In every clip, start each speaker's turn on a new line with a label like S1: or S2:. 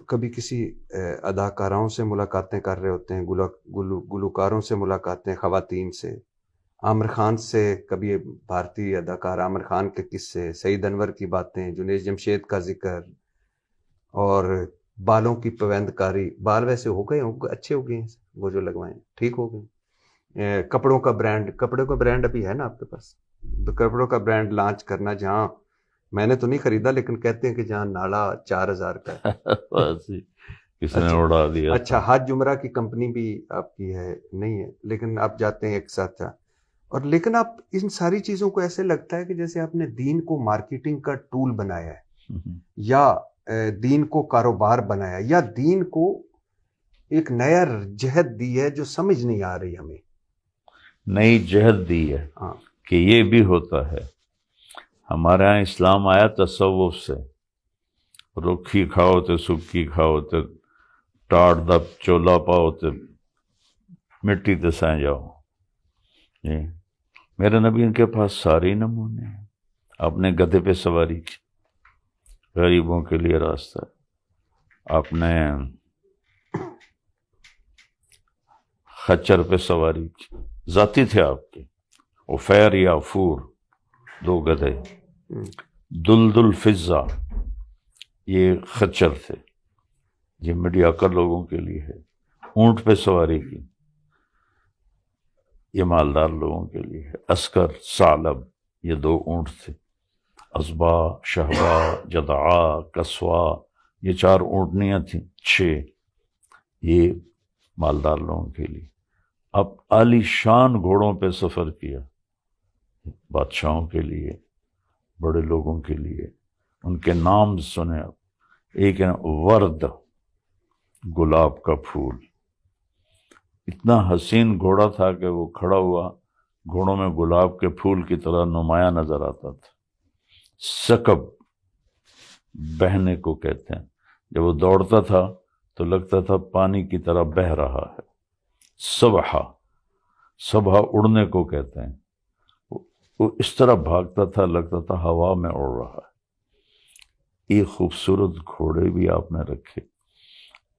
S1: کبھی کسی اداکاراؤں سے ملاقاتیں کر رہے ہوتے ہیں، گلوکاروں سے ملاقاتیں، خواتین سے، عامر خان سے کبھی بھارتی اداکار عامر خان کے قصے، سعید انور کی باتیں، جنید جمشید کا ذکر، اور بالوں کی پویند کاری. بال ویسے ہو گئے اچھے ہو گئے ہیں وہ جو لگوائے ہیں، ٹھیک ہو گئے. کپڑوں کا برانڈ ابھی ہے نا آپ کے پاس؟ کپڑوں کا برانڈ لانچ کرنا، جہاں میں نے تو نہیں خریدا لیکن کہتے ہیں کہ جہاں ناڑا 4000 کا ہے.
S2: کس نے اڑا دیا.
S1: اچھا، حج عمرہ کی کمپنی بھی آپ کی ہے نہیں ہے، لیکن آپ جاتے ہیں ایک ساتھ. اور لیکن آپ ان ساری چیزوں کو ایسے لگتا ہے کہ جیسے آپ نے دین کو مارکیٹنگ کا ٹول بنایا ہے، یا دین کو کاروبار بنایا، یا دین کو ایک نیا جہت دی ہے جو سمجھ نہیں آ رہی ہمیں.
S2: نئی جہت دی ہے کہ یہ بھی ہوتا ہے. ہمارے ہاں اسلام آیا تصوف سے، رکھی کھاؤ تو سکی کھاؤ تو ٹاٹ دا چولا پاؤ تو مٹی تے سائیں جاؤ. جی میرے نبی کے پاس سارے نمونے ہیں. آپ نے گدھے پہ سواری کی، غریبوں کے لیے راستہ. آپ نے خچر پہ سواری کی، ذاتی تھے آپ کے. عفیر یا فور 2 گدھے. دلدل فضہ یہ خچر تھے، یہ میڈیاکر لوگوں کے لیے ہے. اونٹ پہ سواری کی، یہ مالدار لوگوں کے لیے ہے. عسکر، ثعلب یہ 2 اونٹ تھے. ازبا، شہبا، جدعا، کسوا یہ 4 اونٹنیاں تھیں. 6 یہ مالدار لوگوں کے لیے. اب عالی شان گھوڑوں پہ سفر کیا، بادشاہوں کے لیے، بڑے لوگوں کے لیے. ان کے نام سنے اب. ایک ہے ورد، گلاب کا پھول. اتنا حسین گھوڑا تھا کہ وہ کھڑا ہوا گھوڑوں میں گلاب کے پھول کی طرح نمایاں نظر آتا تھا. سکب بہنے کو کہتے ہیں. جب وہ دوڑتا تھا تو لگتا تھا پانی کی طرح بہہ رہا ہے. صبح اڑنے کو کہتے ہیں. وہ اس طرح بھاگتا تھا لگتا تھا ہوا میں اڑ رہا ہے. یہ خوبصورت گھوڑے بھی آپ نے رکھے.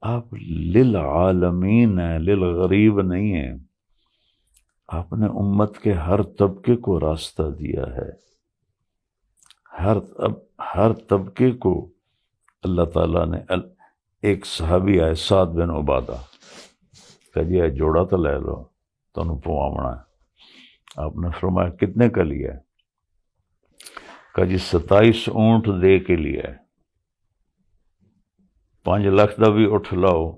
S2: آپ للعالمین ہیں، للغریب نہیں ہیں. آپ نے امت کے ہر طبقے کو راستہ دیا ہے. ہر طبقے کو اللہ تعالیٰ نے. ایک صحابی آئے سعد بن عبادہ، کہ جی جوڑا تو لے لو تنوں پواونا ہے. آپ نے فرمایا کتنے کا لیا ہے؟ کہ جی 27 اونٹ دے کے لیا ہے. 5 لاکھ دا بھی اٹھ لاؤ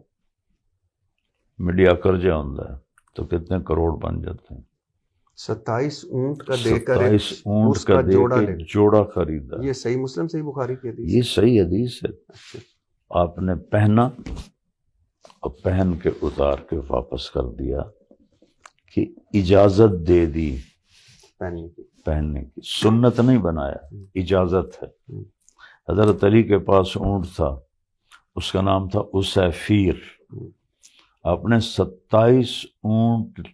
S2: میڈیا کرجہ ہوندہ ہے تو کتنے کروڑ بن جاتے ہیں.
S1: 27 اونٹ کا دے کر
S2: 27 اونٹ کا دے کے جوڑا خریدا.
S1: یہ صحیح مسلم صحیح بخاری کی حدیث،
S2: یہ صحیح حدیث ہے. آپ نے پہنا اور پہن کے اتار کے واپس کر دیا کہ اجازت دے دی پہننے کی. سنت نہیں بنایا، اجازت ہے. حضرت علی کے پاس اونٹ تھا، اس کا نام تھا اسیفیر. آپ نے 27 اونٹ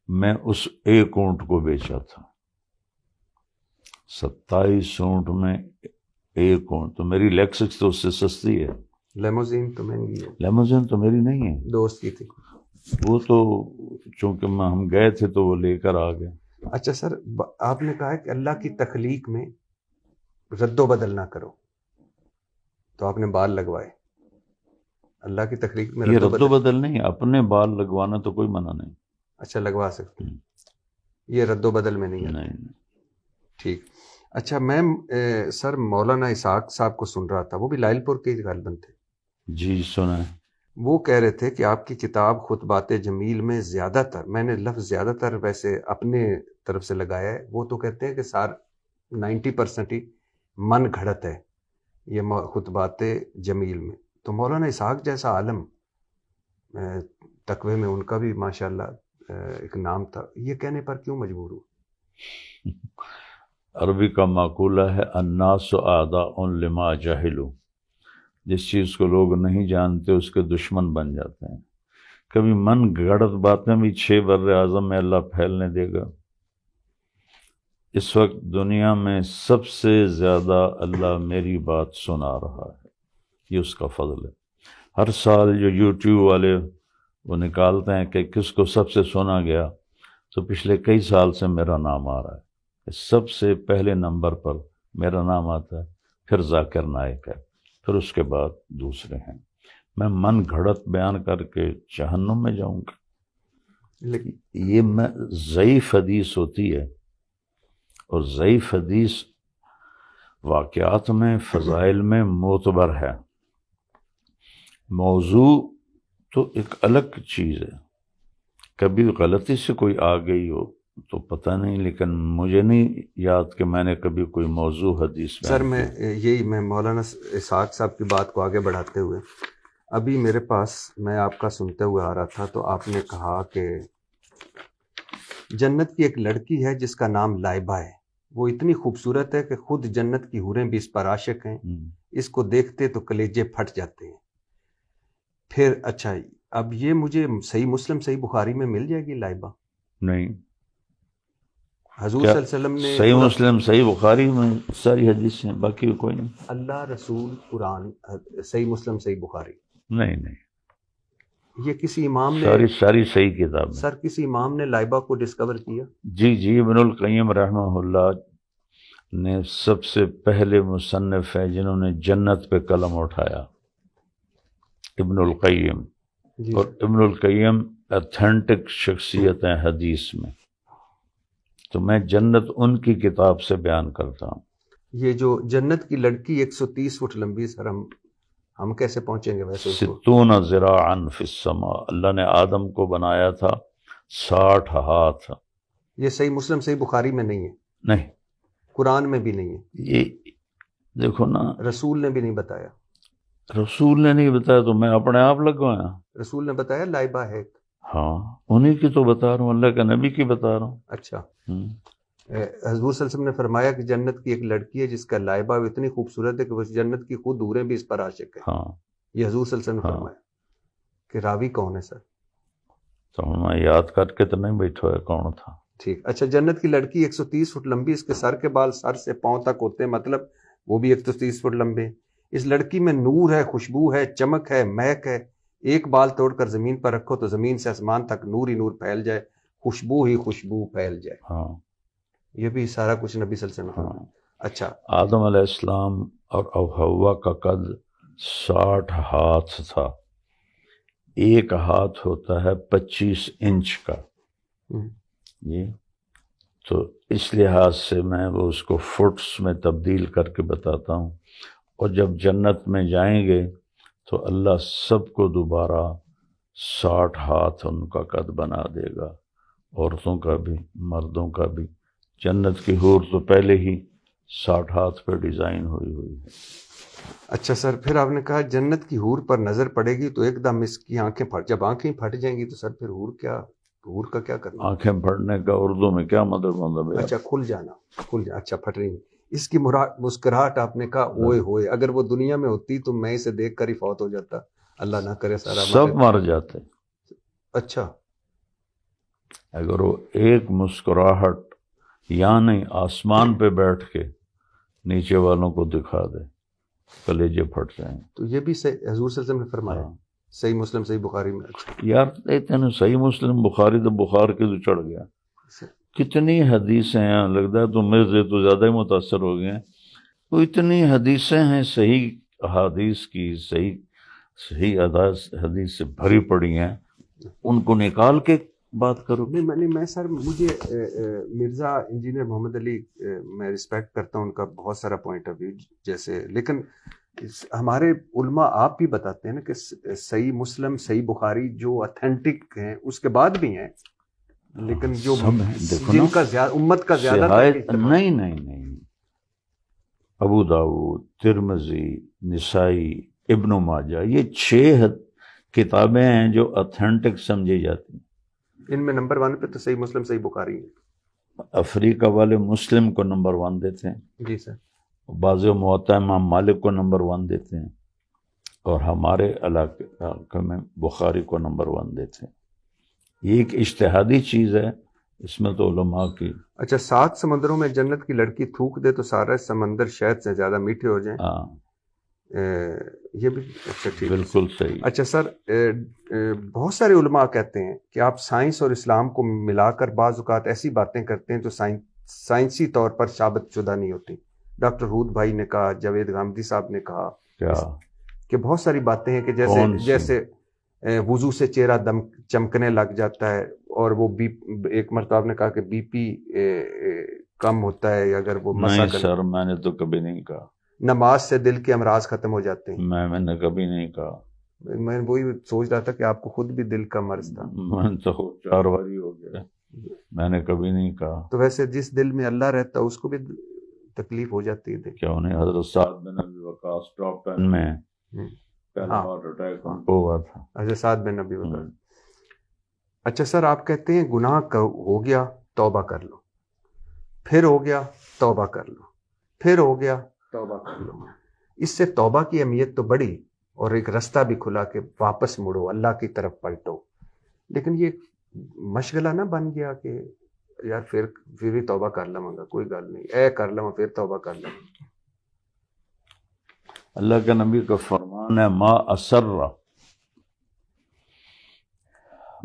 S2: میں اس ایک اونٹ کو بیچا تھا. 27 اونٹ میں ایک اونٹ. تو میری لیکسس تو اس سے سستی ہے.
S1: لیموزین تو مہنگی ہے.
S2: لیموزین تو میری نہیں ہے،
S1: دوست کی تھی.
S2: وہ تو چونکہ ہم گئے تھے تو وہ لے کر آ گئے.
S1: اچھا سر، آپ نے کہا کہ اللہ کی تخلیق میں رد و بدل نہ کرو، تو آپ نے بال لگوائے. اللہ کی تخلیق میں
S2: یہ رد و بدل نہیں، اپنے بال لگوانا تو کوئی منع نہیں.
S1: اچھا لگوا سکتے ہیں، یہ رد و بدل میں نہیں ہے.
S2: نہیں.
S1: ٹھیک. اچھا میں سر مولانا اسحاق صاحب کو سن رہا تھا، وہ بھی لائل پور کے غالباً تھے.
S2: جی سنا ہے. وہ
S1: کہہ رہے تھے کہ آپ کی کتاب خطبات جمیل میں زیادہ تر، میں نے لفظ زیادہ تر ویسے اپنے طرف سے لگایا ہے، وہ تو کہتے ہیں کہ 90% ہی من گھڑت ہے یہ خطبات جمیل میں. تو مولانا اسحاق جیسا عالم، تقوی میں ان کا بھی ماشاءاللہ ایک نام تھا، یہ کہنے پر کیوں مجبور ہو؟
S2: عربی کا مقولہ ہے الناس اعداء لما جہلوا. جس چیز کو لوگ نہیں جانتے اس کے دشمن بن جاتے ہیں. کبھی من گڑت باتیں بھی 6 بر اعظم میں اللہ پھیلنے دے گا. اس وقت دنیا میں سب سے زیادہ اللہ میری بات سنا رہا ہے. یہ اس کا فضل ہے. ہر سال جو یوٹیوب والے وہ نکالتے ہیں کہ کس کو سب سے سنا گیا، تو پچھلے کئی سال سے میرا نام آ رہا ہے کہ سب سے پہلے نمبر پر میرا نام آتا ہے، پھر ذاکر نائک ہے، پھر اس کے بعد دوسرے ہیں. میں من گھڑت بیان کر کے جہنم میں جاؤں گا؟
S1: لیکن
S2: یہ میں ضعیف حدیث ہوتی ہے، اور ضعیف حدیث واقعات میں فضائل میں معتبر ہے. موضوع تو ایک الگ چیز ہے، کبھی غلطی سے کوئی آ گئی ہو تو پتہ نہیں، لیکن مجھے نہیں یاد کہ میں نے کبھی کوئی موضوع حدیث
S1: سر میں مولانا اسحاق صاحب کی بات کو آگے بڑھاتے ہوئے، ابھی میرے پاس میں آپ کا سنتے ہوئے آ رہا تھا تو آپ نے کہا کہ جنت کی ایک لڑکی ہے جس کا نام لائبہ ہے، وہ اتنی خوبصورت ہے کہ خود جنت کی حوریں بھی اس پر عاشق ہیں، اس کو دیکھتے تو کلیجے پھٹ جاتے ہیں. پھر اچھا، اب یہ مجھے صحیح مسلم صحیح بخاری میں مل جائے گی لائبہ؟
S2: نہیں.
S1: حضور صلی اللہ علیہ وسلم نے
S2: صحیح مسلم صحیح بخاری میں ساری حدیث ہیں، باقی کوئی نہیں.
S1: اللہ، رسول، قرآن، صحیح مسلم صحیح بخاری؟
S2: نہیں،
S1: یہ کسی امام نے
S2: ساری صحیح کتاب ہے.
S1: سر کسی امام نے لائبہ کو ڈسکور کیا؟
S2: جی ابن القیم رحمہ اللہ نے سب سے پہلے مصنف ہیں جنہوں نے جنت پہ قلم اٹھایا، ابن القیم.
S1: جی.
S2: اور ابن القیم اتھینٹک شخصیت ہیں حدیث میں، تو میں جنت ان کی کتاب سے بیان کرتا ہوں.
S1: یہ جو جنت کی لڑکی 130 فٹ لمبی، سر ہم کیسے پہنچیں گے ویسے؟
S2: 60 ذراعا فی السماء، اللہ نے آدم کو بنایا تھا 60 ہاتھ.
S1: یہ صحیح مسلم صحیح بخاری میں نہیں ہے؟
S2: نہیں.
S1: قرآن میں بھی نہیں ہے؟
S2: یہ دیکھو نا،
S1: رسول نے بھی نہیں بتایا؟
S2: رسول نے نہیں بتایا تو میں اپنے آپ لگوایا.
S1: رسول نے بتایا لائبہ ہے؟
S2: ہاں، انہی کی تو بتا رہا ہوں، اللہ کے نبی کی بتا رہا ہوں.
S1: اچھا. حضور صلی اللہ علیہ وسلم نے فرمایا کہ جنت کی ایک لڑکی ہے جس کا لائبہ اتنی خوبصورت ہے کہ وہ جنت کی خود حوریں بھی اس پر عاشق ہیں.
S2: ہاں،
S1: یہ حضور صلی اللہ علیہ وسلم نے فرمایا. کہ راوی کون ہے سر؟
S2: تو میں یاد کر کے تو نہیں بیٹھا ہے کون تھا.
S1: ٹھیک. اچھا، جنت کی لڑکی 130 فٹ لمبی، اس کے سر کے بال سر سے پاؤں تک ہوتے ہیں، مطلب وہ بھی 130 فٹ لمبے. اس لڑکی میں نور ہے، خوشبو ہے، چمک ہے، مہک ہے. ایک بال توڑ کر زمین پر رکھو تو زمین سے آسمان تک نور ہی نور پھیل جائے، خوشبو ہی خوشبو پھیل جائے.
S2: ہاں،
S1: یہ بھی سارا کچھ نبی صلی اللہ علیہ وسلم نے فرمایا. اچھا.
S2: آدم علیہ السلام اور حوا کا قد 60 ہاتھ تھا. ایک ہاتھ ہوتا ہے 25 انچ کا. جی، تو اس لحاظ سے میں وہ اس کو فٹس میں تبدیل کر کے بتاتا ہوں. اور جب جنت میں جائیں گے تو اللہ سب کو دوبارہ 60 ہاتھ ان کا قد بنا دے گا، عورتوں کا بھی مردوں کا بھی. جنت کی حور تو پہلے ہی 60 ہاتھ پہ ڈیزائن ہوئی ہے.
S1: اچھا سر، پھر آپ نے کہا جنت کی حور پر نظر پڑے گی تو ایک دم اس کی آنکھیں پھٹ، جب آنکھیں پھٹ جائیں گی تو سر پھر حور کا کیا کرنا؟
S2: آنکھیں پھٹنے کا اردو میں کیا مطلب ہے؟
S1: اچھا، کھل جانا. اچھا، پھٹ رہی. اس کی مسکراہٹ آپ نے کہا اوئے ہوئے، اگر وہ دنیا میں ہوتی تو میں اسے دیکھ کر ہی فوت ہو جاتا. اللہ نہ کرے سارا
S2: سب مر جاتے.
S1: اچھا.
S2: اگر وہ ایک مسکراہٹ یا نہیں آسمان پہ بیٹھ کے نیچے والوں کو دکھا دے، کلیجے پھٹ جائیں.
S1: تو یہ بھی حضور صلی اللہ علیہ وسلم نے فرمایا صحیح مسلم صحیح بخاری میں.
S2: یار اتنے صحیح مسلم بخاری تو بخار کے تو چڑھ گیا. کتنی حدیثیں ہیں، لگتا ہے تو میرے سے تو زیادہ ہی متاثر ہو گئے ہیں. وہ اتنی حدیثیں ہیں صحیح حدیث کی، صحیح حدیث سے بھری پڑی ہیں، ان کو نکال کے بات کرو.
S1: میں سر، مجھے مرزا انجینئر محمد علی میں رسپیکٹ کرتا ہوں، ان کا بہت سارا پوائنٹ آف ویو جیسے، لیکن ہمارے علماء آپ بھی بتاتے ہیں نا کہ صحیح مسلم صحیح بخاری جو اتھینٹک ہیں اس کے بعد بھی ہیں، لیکن جو جن کا امت کا زیادہ
S2: نہیں ابو داؤد، ترمذی، نسائی، ابن ماجہ، یہ 6 کتابیں ہیں جو اتھینٹک سمجھی جاتی ہیں.
S1: ان میں نمبر 1 پہ تو صحیح مسلم صحیح بخاری ہے.
S2: افریقہ والے مسلم کو نمبر 1 دیتے ہیں.
S1: جی سر.
S2: بعض موطا امام مالک کو نمبر 1 دیتے ہیں، اور ہمارے علاقے میں بخاری کو نمبر 1 دیتے ہیں. یہ ایک اجتہادی چیز ہے، اس میں تو علماء کی.
S1: اچھا، 7 سمندروں میں جنت کی لڑکی تھوک دے تو سارا سمندر شہد سے زیادہ میٹھے ہو جائیں.
S2: ہاں،
S1: یہ بھی اچھا ٹھیک ہے.
S2: بالکل صحیح.
S1: اچھا سر، بہت سارے علماء کہتے ہیں کہ آپ سائنس اور اسلام کو ملا کر بعض اوقات ایسی باتیں کرتے ہیں جو سائنسی طور پر ثابت شدہ نہیں ہوتی. ڈاکٹر ہود بھائی نے کہا، جاوید غامدی صاحب نے کہا
S2: کیا
S1: کہ بہت ساری باتیں ہیں کہ جیسے وضو سے چہرہ چمکنے لگ جاتا ہے، اور وہ ایک مرتبہ آپ نے کہا کہ بی پی کم ہوتا ہے اگر وہ مسا
S2: نہیں سر، میں نے تو کبھی نہیں کہا.
S1: نماز سے دل کے امراض ختم ہو جاتے ہیں.
S2: میں نے کبھی نہیں کہا.
S1: میں وہی سوچ رہا تھا کہ آپ کو خود بھی دل کا مرض تھا.
S2: میں تو 4 باری ہو گیا، میں نے کبھی نہیں کہا.
S1: تو ویسے جس دل میں اللہ رہتا ہے اس کو بھی تکلیف ہو جاتی ہے.
S2: کیوں نہیں؟ حضرت سعد بن ابی وقاص ٹاپ 10 میں پہلا ہارٹ اٹیک ہوا تھا.
S1: اچھا، سعد بن ابی وقاص. اچھا سر، آپ کہتے ہیں گناہ ہو گیا توبہ کر لو، پھر ہو گیا توبہ کر لو، پھر ہو گیا توبہ کر لو. اس سے توبہ کی اہمیت تو بڑی اور ایک رستہ بھی کھلا کہ واپس مڑو، اللہ کی طرف پلٹو. لیکن یہ مشغلہ نہ بن گیا کہ یار پھر بھی توبہ کر لوں گا، کوئی گل نہیں، کر لوں پھر توبہ کر لوں.
S2: اللہ کے نبی کا فرمان ہے، ما اسر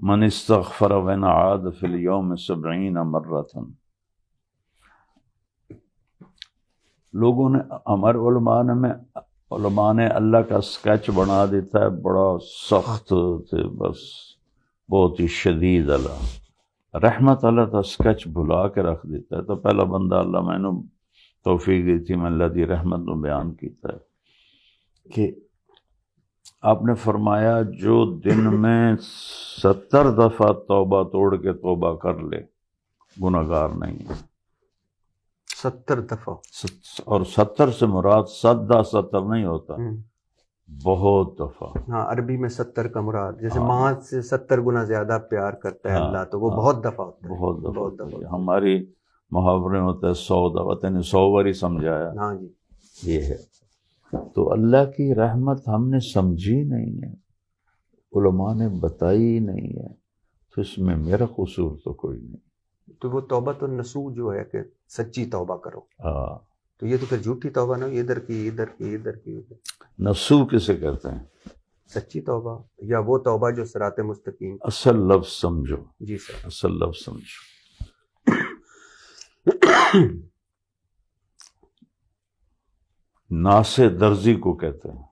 S2: من استغفر وان عاد فی اليوم 70 مرۃ. لوگوں نے، ہمارے علماء نے اللہ کا اسکیچ بنا دیتا ہے بڑا سخت، بس بہت ہی شدید. اللہ رحمت اللہ کا اسکیچ بھلا کے رکھ دیتا ہے. تو پہلا بندہ اللہ میں نے توفیق دی تھی، میں اللہ دی رحمت نو بیان کیتا ہے کہ آپ نے فرمایا جو دن میں 70 دفعہ توبہ توڑ کے توبہ کر لے گناہگار نہیں ہے.
S1: 70 دفعہ،
S2: اور 70 سے مراد 70 نہیں ہوتا، بہت دفعہ.
S1: ہاں، عربی میں 70 کا مراد جیسے ماں سے 70 گنا زیادہ پیار کرتا ہے اللہ، تو وہ بہت دفعہ ہوتا ہے.
S2: بہت دفعہ. ہماری محاورے ہوتا ہے 100 دفعہ، تینے 100 باری سمجھایا.
S1: ہاں جی،
S2: یہ ہے. تو اللہ کی رحمت ہم نے سمجھی نہیں ہے، علماء نے بتائی نہیں ہے، تو اس میں میرا قصور تو کوئی نہیں.
S1: تو وہ توبۃ النصوح جو ہے کہ سچی توبہ کرو،
S2: ہاں،
S1: تو یہ تو پھر جھوٹی توبہ نہ، ادھر کی ادھر کی ادھر کی ادھر.
S2: نصوح کسے کہتے ہیں؟
S1: سچی توبہ، یا وہ توبہ جو صراط مستقیم.
S2: اصل لفظ سمجھو.
S1: جی سر.
S2: اصل لفظ سمجھو. ناسے درزی کو کہتے ہیں.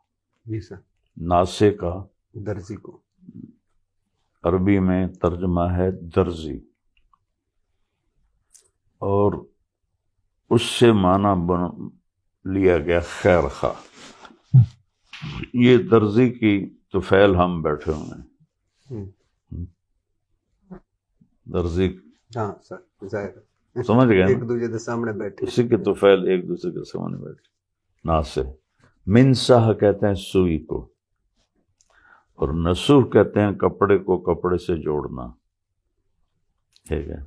S1: جی سر.
S2: ناسے کا
S1: درزی کو
S2: عربی میں ترجمہ ہے درزی، اور اس سے معنی لیا گیا خیر خواہ. یہ درزی کی تو فعل ہم بیٹھے ہوئے ہیں. درزی،
S1: ہاں سر، ظاہر
S2: سمجھ گئے،
S1: ایک دوسرے کے سامنے بیٹھے،
S2: اسی کے تو فعل ایک دوسرے کے سامنے بیٹھے. ناسے منساہ کہتے ہیں سوئی کو، اور نسوح کہتے ہیں کپڑے کو کپڑے سے جوڑنا. ٹھیک ہے.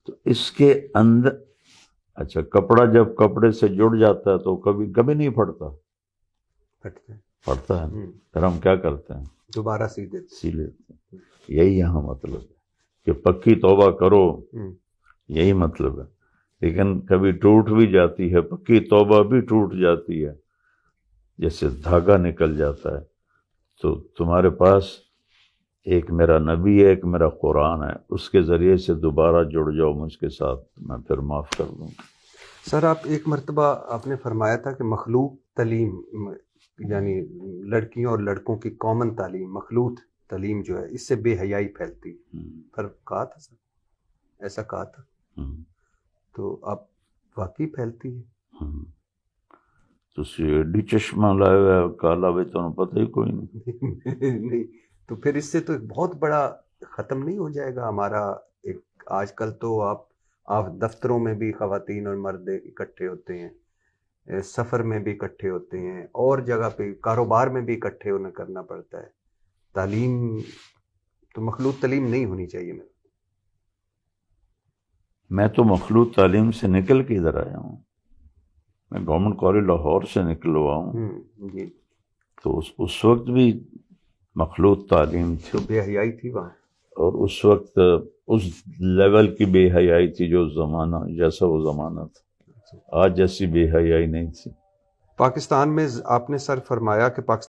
S2: تو اس کے اندر اچھا، کپڑا جب کپڑے سے جڑ جاتا ہے تو کبھی نہیں پھٹتا. پھٹتا ہے. پھر ہم کیا کرتے ہیں؟
S1: دوبارہ سی لیتے ہیں.
S2: یہی یہاں مطلب ہے کہ پکی توبہ کرو، یہی مطلب ہے. لیکن کبھی ٹوٹ بھی جاتی ہے، پکی توبہ بھی ٹوٹ جاتی ہے، جیسے دھاگا نکل جاتا ہے. تو تمہارے پاس ایک میرا نبی ہے، ایک میرا قرآن ہے، اس کے ذریعے سے دوبارہ جڑ جاؤ مجھ کے ساتھ، میں پھر معاف کر دوں.
S1: سر، آپ ایک مرتبہ آپ نے فرمایا تھا کہ مخلوق تعلیم، یعنی لڑکیوں اور لڑکوں کی کامن تعلیم، مخلوط تعلیم جو ہے، اس سے بے حیائی پھیلتی. پر کہا تھا سر، ایسا کہا تھا. تو آپ واقعی پھیلتی ہے.
S2: تو ایڈی چشمہ لائے ہوئے کالا بھی تو پتہ ہی کوئی
S1: نہیں. تو پھر اس سے تو ایک بہت بڑا ختم نہیں ہو جائے گا ہمارا ایک. آج کل تو آپ دفتروں میں بھی خواتین اور مرد اکٹھے ہوتے ہیں، سفر میں بھی اکٹھے ہوتے ہیں، اور جگہ پہ کاروبار میں بھی اکٹھے ہونا کرنا پڑتا ہے. تعلیم تو مخلوط تعلیم نہیں ہونی چاہیے.
S2: میں تو مخلوط تعلیم سے نکل کے ادھر آیا ہوں. میں گورنمنٹ کالج لاہور سے نکل ہوا ہوں.
S1: جی.
S2: تو اس وقت بھی مخلوط تعلیم تھی،
S1: تو بے حیائی تھی وہاں.
S2: اور اس وقت اس لیول کی بے حیائی تھی جو زمانہ جیسا وہ زمانہ تھا. آج جیسی بے حیائی نہیں تھی.
S1: پاکستان میں آپ نے سر فرمایا کہ پاکستان